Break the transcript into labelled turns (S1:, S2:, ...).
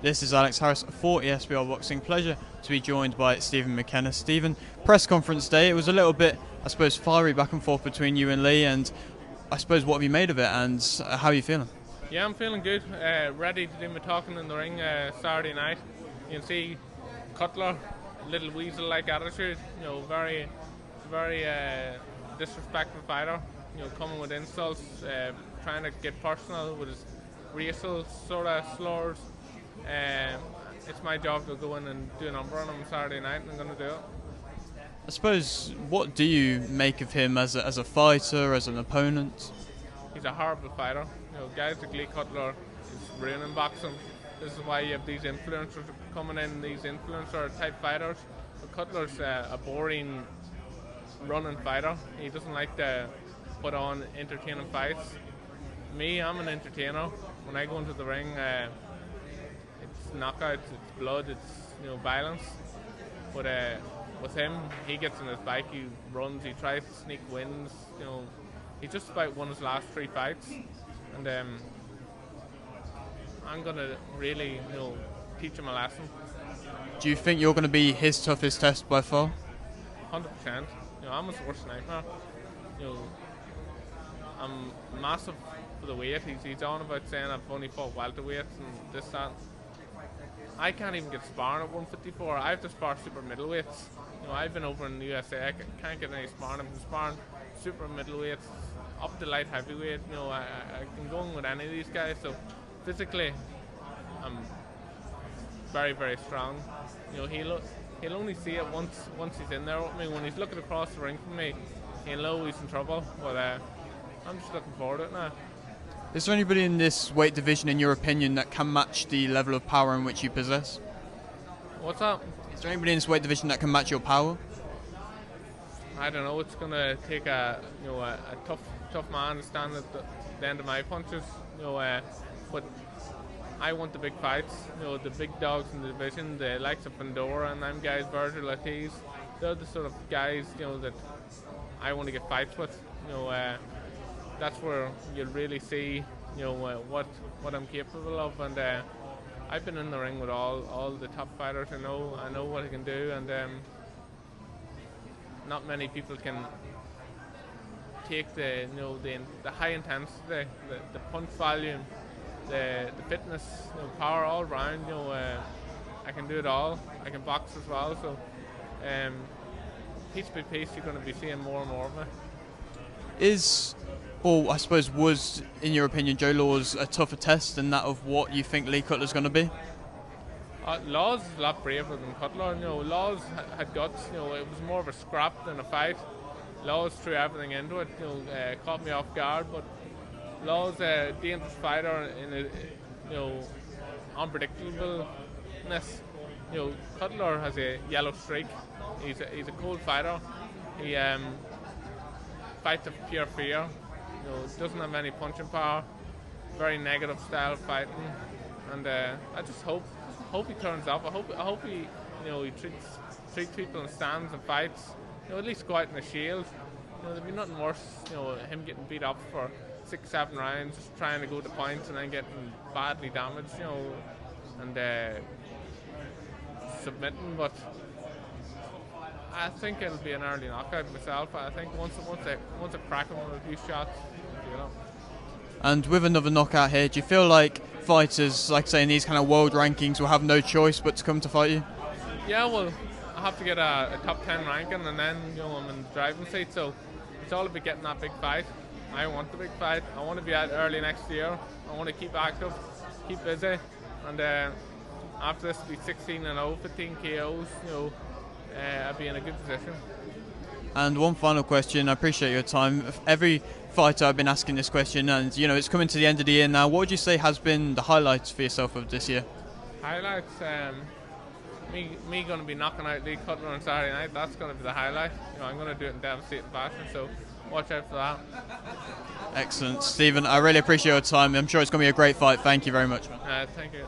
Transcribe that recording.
S1: This is Alex Harris for ESBR Boxing. Pleasure to be joined by Stephen Mckenna. Stephen, press conference day, it was a little bit, I suppose, fiery back and forth between you and Lee, and I suppose what have you made of it and how are you feeling?
S2: Yeah, I'm feeling good. Ready to do my talking in the ring Saturday night. You can see Cutler, little Weasel-like attitude, very disrespectful fighter, coming with insults, trying to get personal with his racial sort of slurs. It's my job to go in and do a number on him Saturday night, and I'm going to do it.
S1: I suppose, what do you make of him as a fighter, as an opponent?
S2: He's a horrible fighter. Guys like Lee Cutler is ruining boxing. This is why you have these influencers coming in, these influencer type fighters. But Cutler's a boring running fighter. He doesn't like to put on entertaining fights. Me, I'm an entertainer. When I go into the ring, it's knockouts, it's blood, it's violence. But with him, he gets on his bike, he runs, he tries to sneak wins. He just about won his last 3 fights, and I'm gonna really teach him a lesson.
S1: Do you think you're going to be his toughest test by far?
S2: 100%. I'm his worst nightmare. I'm massive for the weight. He's on about saying I've only fought welterweights and this, that. I can't even get sparring at 154. I have to spar super middleweights. I've been over in the USA. I can't get any sparring. I'm sparring super middleweights, up to light heavyweight. I can go in with any of these guys. So physically, I'm very, very strong. He'll only see it once he's in there with me. When he's looking across the ring from me, he'll know he's in trouble. But I'm just looking forward to it now.
S1: Is there anybody in this weight division, in your opinion, that can match the level of power in which you possess?
S2: What's that?
S1: Is there anybody in this weight division that can match your power?
S2: I don't know. It's going to take a tough man to stand at the end of my punches. But I want the big fights. The big dogs in the division, the likes of Pandora and them guys, Virgil Ortiz. They're the sort of guys that I want to get fights with. That's where you'll really see what I'm capable of, and I've been in the ring with all the top fighters. I know what I can do, and not many people can take the high intensity, the punch volume, the fitness, power all round. I can do it all. I can box as well. So piece by piece, you're going to be seeing more and more of me.
S1: I suppose, was, in your opinion, Joe Law's a tougher test than that of what you think Lee Cutler's going to be?
S2: Law's a lot braver than Cutler. Law's had guts. It was more of a scrap than a fight. Law's threw everything into it. Caught me off guard, but Law's a dangerous fighter in unpredictableness. Cutler has a yellow streak. He's a cold fighter. He fights of pure fear. Doesn't have any punching power. Very negative style fighting, and I just hope he turns up. I hope he he treats people in stands and fights. At least go out in a shield. There'd be nothing worse. Him getting beat up for 6-7 rounds, just trying to go to points and then getting badly damaged. And submitting, but I think it'll be an early knockout myself. I think once I crack him with a few shots,
S1: And with another knockout here, do you feel like fighters, like say in these kind of world rankings, will have no choice but to come to fight you?
S2: Yeah, well, I have to get a top 10 ranking, and then I'm in the driving seat. So it's all about getting that big fight. I want the big fight. I want to be out early next year. I want to keep active, keep busy, and after this, be 16-0, 15 KOs. I'll be in a good position.
S1: And one final question, I appreciate your time. Every fighter I've been asking this question, and it's coming to the end of the year now. What would you say has been the highlights for yourself of this year?
S2: Highlights, me going to be knocking out Lee Cutler on Saturday night. That's going to be the highlight. I'm going to do it in devastating fashion, so watch out for that.
S1: Excellent. Stephen, I really appreciate your time. I'm sure it's going to be a great fight. Thank you very much.
S2: Thank you.